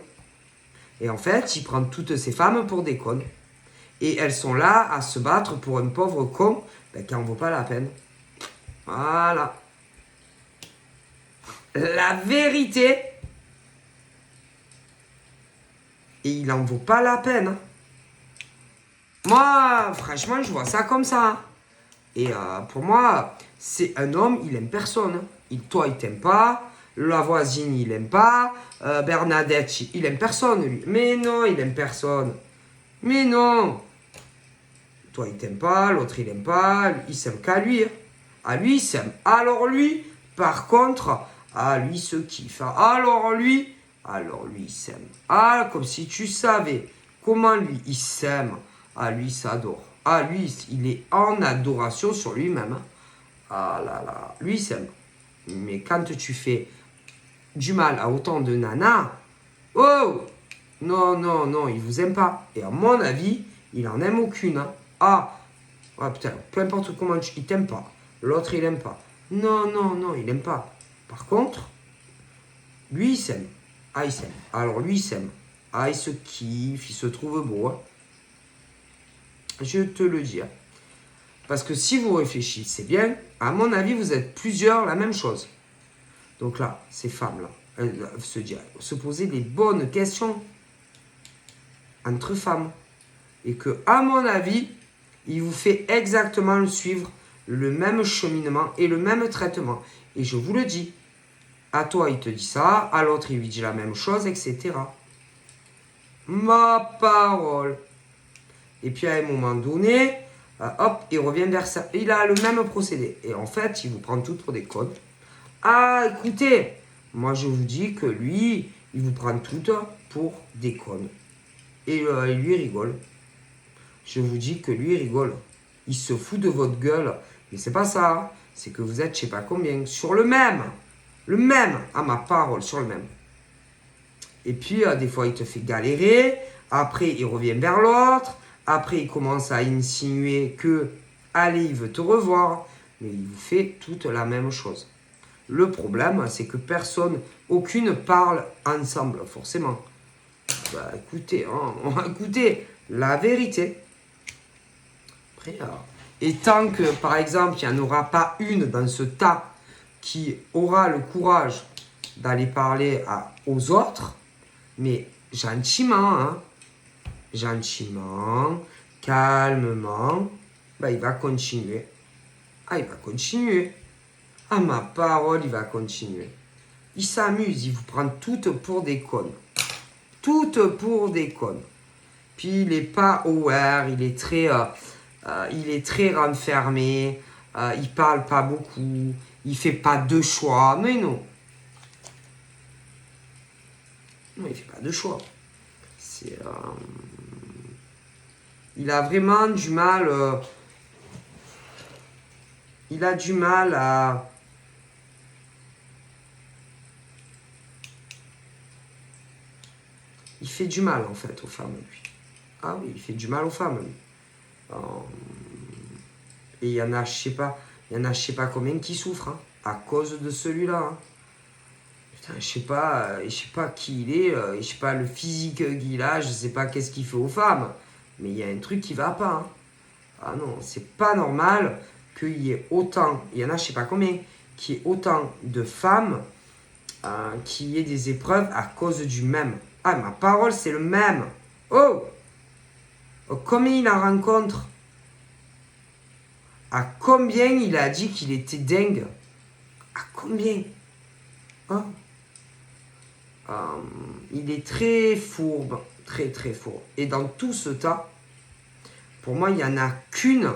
Et en fait, il prend toutes ces femmes pour des connes. Et elles sont là à se battre pour un pauvre con qui n'en vaut pas la peine. Voilà. La vérité. Et il n'en vaut pas la peine. Moi, franchement, je vois ça comme ça. Et pour moi, c'est un homme, il aime personne. Toi, il t'aime pas. La voisine, il aime pas. Bernadette, il aime personne, lui. Mais non, il aime personne. Mais non. Toi, il t'aime pas. L'autre, il aime pas. Il s'aime qu'à lui. À lui, il s'aime. Alors lui, par contre, à lui, il se kiffe. Alors lui, il s'aime. Ah, comme si tu savais comment lui, il s'aime. Ah, lui, il s'adore. Ah, lui, il est en adoration sur lui-même. Ah là là, lui, il s'aime. Mais quand tu fais du mal à autant de nanas, oh, non, non, non, il vous aime pas. Et à mon avis, il en aime aucune. Hein. Ah, putain, peu importe comment il t'aime pas. L'autre, il aime pas. Non, non, non, il aime pas. Par contre, lui, il s'aime. Ah, il s'aime. Alors, lui, il s'aime. Ah, il se kiffe, il se trouve beau. Hein. Je te le dis. Hein. Parce que si vous réfléchissez bien, à mon avis, vous êtes plusieurs la même chose. Donc là, ces femmes-là, elles doivent se poser des bonnes questions entre femmes. Et que, à mon avis, il vous fait exactement suivre le même cheminement et le même traitement. Et je vous le dis, à toi, il te dit ça, à l'autre, il lui dit la même chose, etc. Ma parole. Et puis, à un moment donné, hop, il revient vers ça. Il a le même procédé. Et en fait, il vous prend tout pour des connes. Ah, écoutez, moi, je vous dis que lui, il vous prend toutes pour des connes. Et lui, rigole. Je vous dis que lui, rigole. Il se fout de votre gueule. Mais c'est pas ça. C'est que vous êtes, je sais pas combien, sur le même. Le même, à ma parole, sur le même. Et puis, des fois, il te fait galérer. Après, il revient vers l'autre. Après, il commence à insinuer que, allez, il veut te revoir. Mais il vous fait toute la même chose. Le problème, c'est que aucune parle ensemble, forcément. Bah, écoutez, écoutez, la vérité. Après, et tant que, par exemple, il n'y en aura pas une dans ce tas qui aura le courage d'aller parler aux autres, mais gentiment, hein, gentiment, calmement, bah, il va continuer. Ah, il va continuer. Ah, ma parole, il va continuer. Il s'amuse, il vous prend toutes pour des connes. Toutes pour des connes. Puis il n'est pas aware, il est très renfermé, il parle pas beaucoup, il fait pas de choix. Mais non. Non, il fait pas de choix. C'est Il a vraiment du mal. Il a du mal à. Il fait du mal en fait aux femmes, lui. Ah oui, il fait du mal aux femmes, lui. Euh, Et il y en a, je sais pas, il y en a, je sais pas combien qui souffrent hein, à cause de celui-là. Hein. Putain, je sais pas qui il est, je sais pas le physique qu'il a, je sais pas qu'est-ce qu'il fait aux femmes, mais il y a un truc qui va pas. Hein. Ah non, c'est pas normal qu'il y ait autant, il y en a, je sais pas combien, qu'il y ait autant de femmes qui aient des épreuves à cause du même. Ah, ma parole, c'est le même. Oh, combien il en rencontre? À combien il a dit qu'il était dingue? À combien? Oh. Il est très fourbe, très très fourbe. Et dans tout ce tas, pour moi, il n'y en a qu'une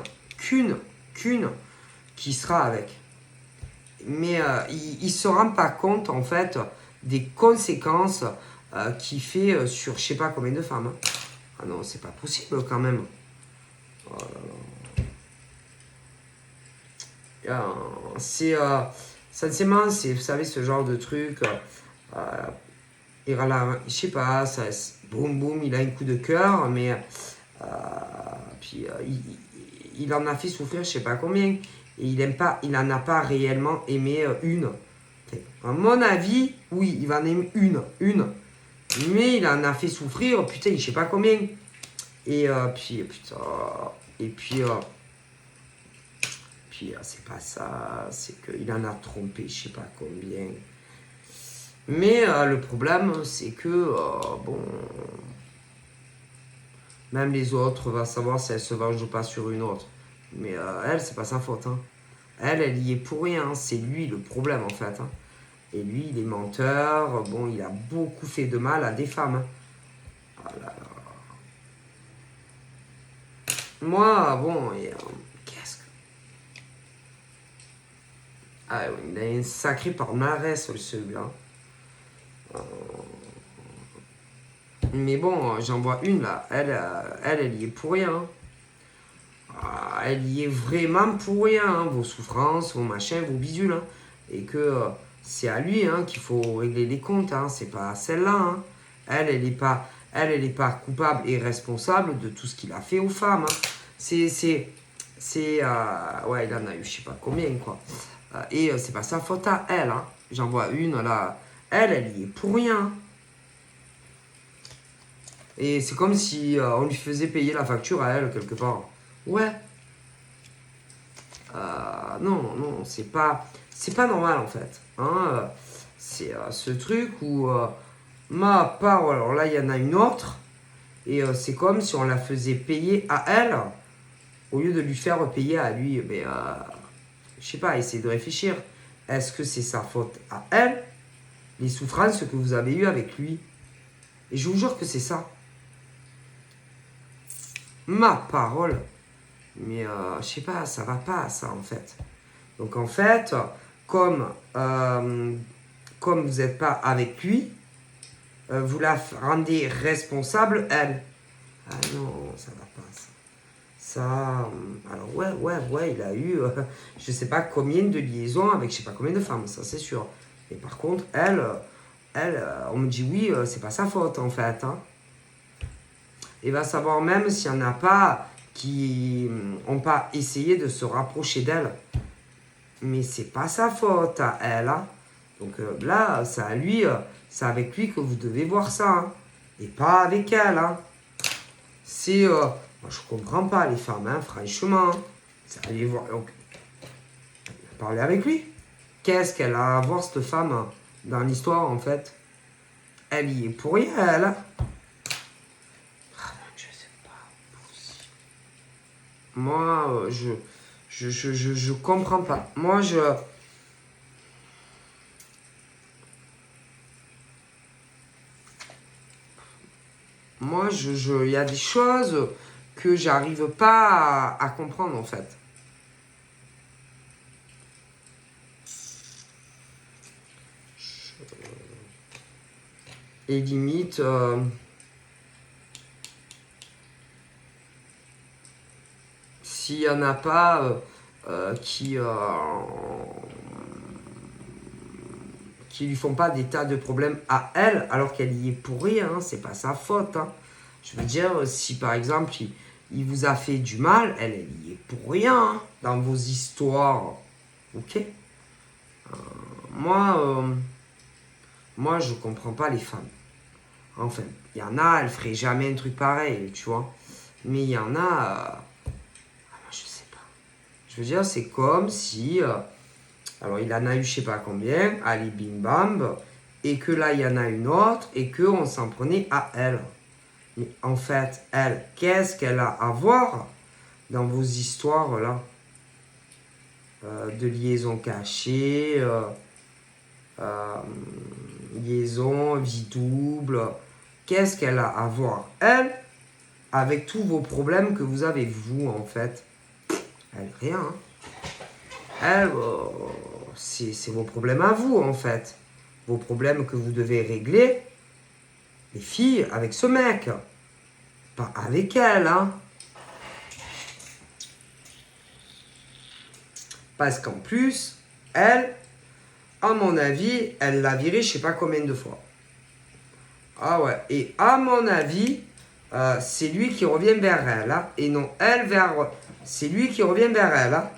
qui sera avec. Mais il ne se rend pas compte, en fait, des conséquences qu'il fait sur je sais pas combien de femmes. Hein. Ah non, c'est pas possible quand même. Oh là là. C'est, sincèrement, c'est, vous savez, ce genre de truc. Et voilà, je sais pas, ça, boum boum, il a un coup de cœur, mais puis il en a fait souffrir, je sais pas combien, et il en a pas réellement aimé une. À mon avis, oui, il va en aimer une, mais il en a fait souffrir, putain, je sais pas combien. Et puis putain, et puis c'est pas ça, c'est qu'il en a trompé, je sais pas combien. Mais le problème, c'est que, bon, même les autres va savoir si elle se venge ou pas sur une autre. Mais elle, c'est pas sa faute. Hein. Elle y est pour rien. C'est lui le problème, en fait. Hein. Et lui, il est menteur. Bon, il a beaucoup fait de mal à des femmes. Hein. Ah là là. Moi, bon, qu'est-ce que... Ah, oui, il a un sacré palmarès, celui-là. Mais bon, j'en vois une, là. Elle y est pour rien. Elle y est vraiment pour rien, hein, vos souffrances, vos machins, vos bidules. Hein, et que c'est à lui hein, qu'il faut régler les comptes, hein, c'est pas à celle-là. Hein. Elle n'est pas, elle est pas coupable et responsable de tout ce qu'il a fait aux femmes. Hein. Ouais, il en a eu je sais pas combien, quoi. Et c'est pas sa faute à elle. Hein. J'en vois une, là. Elle y est pour rien. Et c'est comme si on lui faisait payer la facture à elle, quelque part. Ouais, non, c'est pas normal en fait. Hein. C'est ce truc où ma part, alors là il y en a une autre, et c'est comme si on la faisait payer à elle, au lieu de lui faire payer à lui. Mais je sais pas, essayez de réfléchir. Est-ce que c'est sa faute à elle, les souffrances que vous avez eues avec lui? Et je vous jure que c'est ça. Ma parole. Mais je sais pas, ça va pas ça en fait. Donc en fait, comme, comme vous n'êtes pas avec lui, vous la rendez responsable, elle. Ah non, ça va pas ça. Ça, alors ouais, il a eu, je sais pas combien de liaisons avec je sais pas combien de femmes, ça c'est sûr. Mais par contre, elle, on me dit oui, c'est pas sa faute en fait. Hein. Et va savoir même s'il n'y en a pas qui n'ont pas essayé de se rapprocher d'elle. Mais c'est pas sa faute à elle. Hein. Donc là, c'est à lui, c'est avec lui que vous devez voir ça. Hein. Et pas avec elle. Hein. C'est. Moi, je comprends pas les femmes, hein, franchement. C'est aller voir. Donc, parler avec lui. Qu'est-ce qu'elle a à voir, cette femme, hein, dans l'histoire, en fait? Elle y est pour rien, elle. Hein. Ah, je sais pas possible. Moi, je comprends pas. Moi, il y a des choses que j'arrive pas à comprendre en fait. Et limite, s'il n'y en a pas qui lui font pas des tas de problèmes à elle, alors qu'elle y est pour rien, hein, c'est pas sa faute. Hein. Je veux dire, si par exemple, il vous a fait du mal, elle y est pour rien hein, dans vos histoires. Ok moi, moi, je comprends pas les femmes. Enfin, il y en a, elles feraient jamais un truc pareil, tu vois. Mais il y en a, je sais pas. Je veux dire, c'est comme si, alors il en a eu je sais pas combien, allez bim bam, et que là il y en a une autre, et qu'on s'en prenait à elle. Mais en fait, elle, qu'est-ce qu'elle a à voir dans vos histoires là de liaison cachée, liaison, vie double. Qu'est-ce qu'elle a à voir, elle, avec tous vos problèmes que vous avez, vous, en fait? Elle, rien. Hein. Elle, c'est vos problèmes à vous, en fait. Vos problèmes que vous devez régler, les filles, avec ce mec. Pas avec elle, hein. Parce qu'en plus, elle, à mon avis, elle l'a viré je sais pas combien de fois. Ah ouais. Et à mon avis, c'est lui qui revient vers elle. Hein, et non elle vers... C'est lui qui revient vers elle. Hein,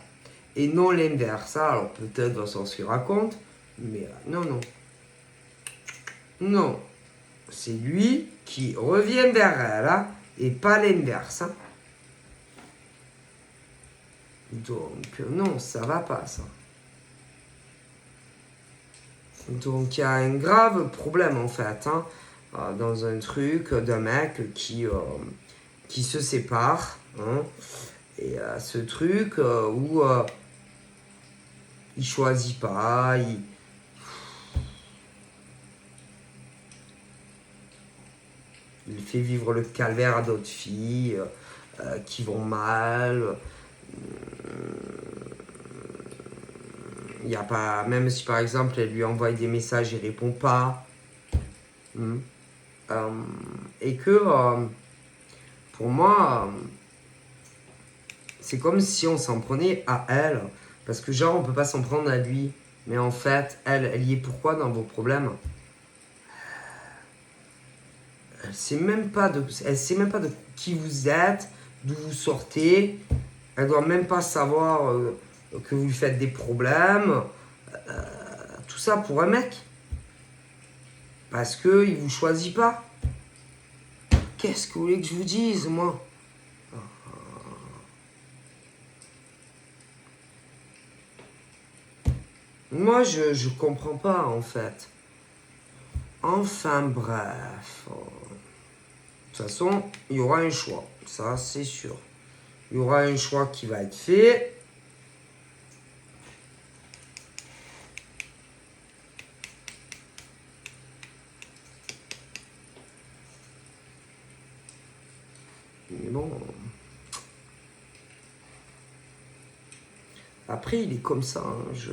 et non l'inverse. Alors peut-être on s'en se raconte. Mais non, non. Non. C'est lui qui revient vers elle. Hein, et pas l'inverse. Hein. Donc non, ça va pas ça. Donc il y a un grave problème en fait. Hein, dans un truc d'un mec qui se sépare. Hein, et ce truc où il choisit pas, il fait vivre le calvaire à d'autres filles qui vont mal. Il y a pas, même si par exemple elle lui envoie des messages, il répond pas. Et que pour moi, c'est comme si on s'en prenait à elle. Parce que genre, on peut pas s'en prendre à lui. Mais en fait, elle y est pourquoi dans vos problèmes? Elle sait même pas de qui vous êtes, d'où vous sortez. Elle doit même pas savoir que vous lui faites des problèmes. Tout ça pour un mec. Parce qu'il vous choisit pas. Qu'est-ce que vous voulez que je vous dise, moi? Moi, je comprends pas, en fait. Enfin, bref. De toute façon, il y aura un choix. Ça, c'est sûr. Il y aura un choix qui va être fait. Mais bon. Après, il est comme ça. Hein, je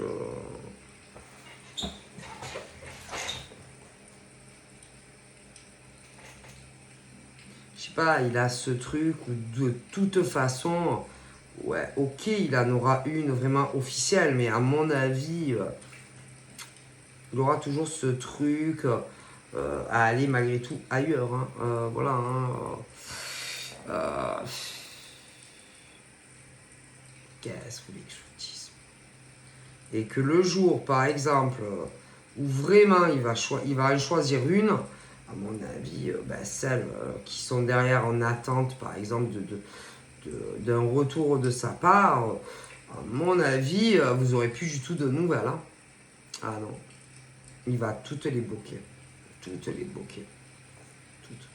sais pas, il a ce truc où de toute façon, ouais, ok, il en aura une vraiment officielle, mais à mon avis, il aura toujours ce truc à aller malgré tout ailleurs. Hein. Voilà. Hein. Qu'est-ce que vous voulez que je vous dise? Et que le jour, par exemple, où vraiment il va en choisir une, à mon avis, celles qui sont derrière en attente, par exemple, d'un retour de sa part, à mon avis, vous aurez plus du tout de nouvelles. Hein. Ah non. Il va toutes les bloquer. Toutes les bloquer. Toutes.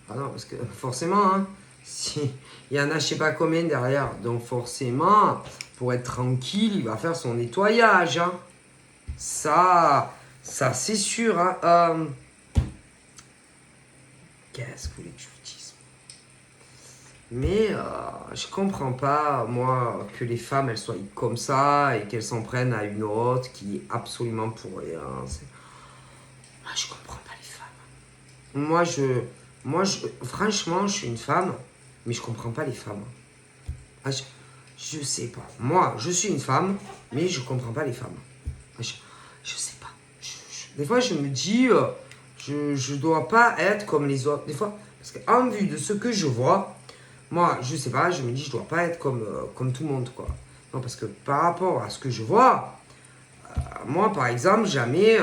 Ah non, parce que forcément, hein, si, il y en a je sais pas combien derrière. Donc forcément, pour être tranquille, il va faire son nettoyage. Hein. Ça c'est sûr. Hein. Qu'est-ce que vous voulez que je vous dise? Mais je comprends pas, moi, que les femmes, elles soient comme ça et qu'elles s'en prennent à une autre qui est absolument pour rien. Je comprends pas les femmes. Franchement, je suis une femme, mais je comprends pas les femmes. Je sais pas. Moi, je suis une femme, mais je comprends pas les femmes. Je sais pas. Des fois, je me dis, je dois pas être comme les autres. Des fois, parce qu'en vue de ce que je vois, moi, je sais pas, je me dis, je dois pas être comme tout le monde, quoi. Non, parce que par rapport à ce que je vois, moi, par exemple, jamais,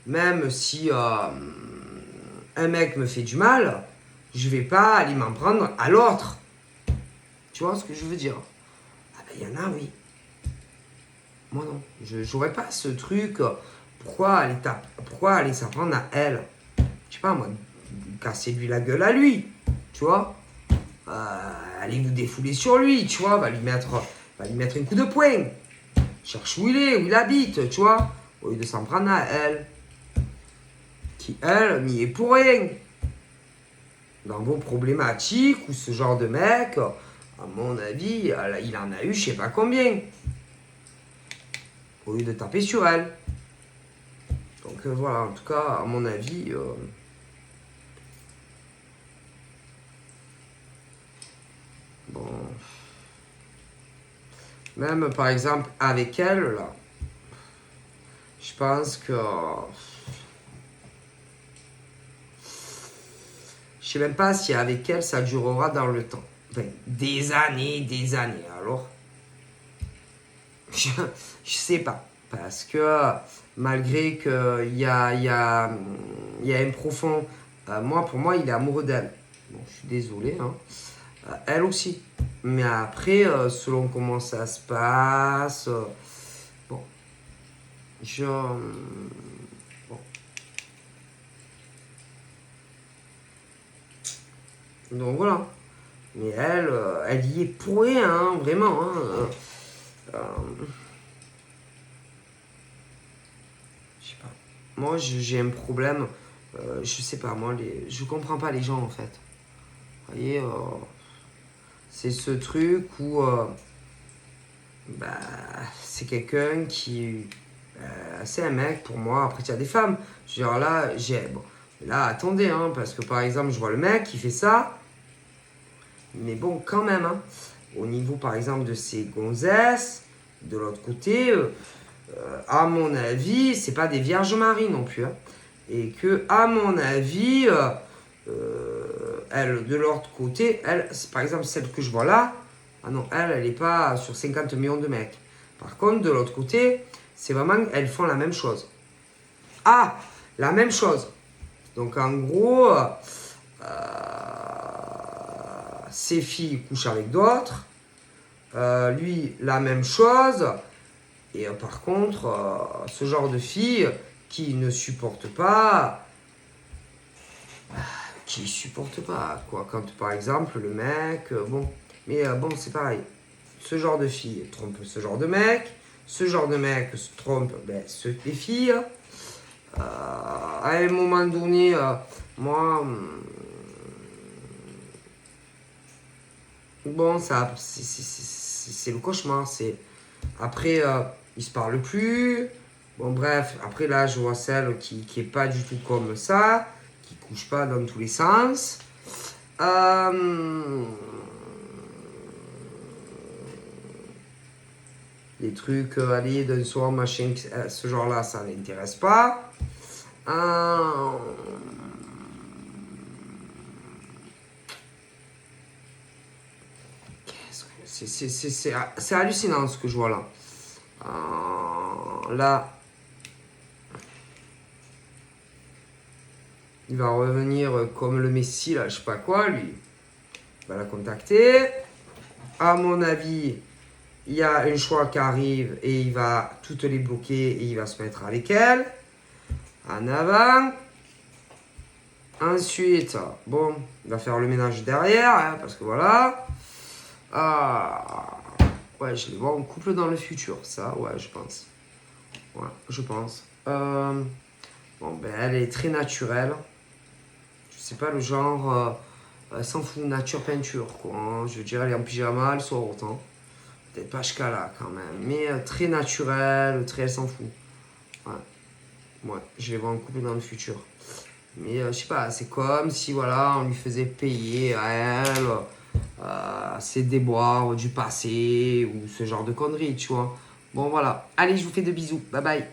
même si un mec me fait du mal, je vais pas aller m'en prendre à l'autre. Tu vois ce que je veux dire? Ah ben, il y en a, oui. Moi, non. Je n'aurais pas ce truc. Pourquoi aller s'en prendre à elle? Je sais pas, moi, casser-lui la gueule à lui. Tu vois? Allez vous défouler sur lui, tu vois? Va lui mettre un coup de poing. Cherche où il habite, tu vois? Au lieu de s'en prendre à elle. Qui, elle, n'y est pour rien. Dans vos problématiques, ou ce genre de mec, à mon avis, il en a eu je sais pas combien. Au lieu de taper sur elle. Donc voilà, en tout cas, à mon avis, bon. Même par exemple avec elle, là, je pense que. Je sais même pas si avec elle ça durera dans le temps. Enfin, des années. Alors, je sais pas. Parce que malgré qu'il y a un profond. Pour moi, il est amoureux d'elle. Bon, je suis désolé, hein. Elle aussi. Mais après, selon comment ça se passe, bon, bon. Donc voilà. Mais elle y est pour rien, hein, vraiment. Hein. Euh, je sais pas. Moi, j'ai un problème. Je sais pas, moi, je comprends pas les gens en fait. Vous voyez, c'est ce truc où bah, c'est quelqu'un qui. C'est un mec pour moi. Après, il y a des femmes. Genre là, bon, là, attendez, hein, parce que par exemple, je vois le mec qui fait ça. Mais bon, quand même, hein, au niveau par exemple de ces gonzesses, de l'autre côté, à mon avis, c'est pas des vierges maries non plus. Hein. Et que, à mon avis, elle, de l'autre côté, elle, par exemple, celle que je vois là, ah non, elle est pas sur 50 millions de mecs. Par contre, de l'autre côté, c'est vraiment, elles font la même chose. Ah, la même chose. Donc en gros, ses filles couchent avec d'autres. Lui, la même chose. Et par contre, ce genre de fille qui ne supporte pas, quoi. Quand par exemple le mec, bon, mais bon, c'est pareil. Ce genre de fille trompe ce genre de mec. Ce genre de mec se trompe les filles. À un moment donné, moi, bon, ça, c'est le cauchemar. Après, ils se parlent plus. Bon, bref, après là, je vois celle qui est pas du tout comme ça, qui couche pas dans tous les sens. Les trucs, aller d'un soir, machin, ce genre-là, ça l'intéresse pas. C'est hallucinant ce que je vois là. Là, il va revenir comme le Messi, là, je sais pas quoi, lui. Il va la contacter. À mon avis, il y a un choix qui arrive et il va toutes les bloquer et il va se mettre avec elle. En avant. Ensuite, bon, il va faire le ménage derrière, hein, parce que voilà. Ouais, je les vois en couple dans le futur, ça, ouais, je pense. Ouais, je pense. Bon, ben, elle est très naturelle. Je sais pas le genre, elle s'en fout, nature peinture, quoi. Hein. Je veux dire, elle est en pyjama, elle sort autant. Peut-être pas jusqu'à là, quand même. Mais très naturelle, très, elle s'en fout. Ouais. Ouais, je les vois en couple dans le futur. Mais je sais pas, c'est comme si, voilà, on lui faisait payer à elle ses déboires du passé ou ce genre de conneries, tu vois. Bon, voilà. Allez, je vous fais de bisous. Bye bye.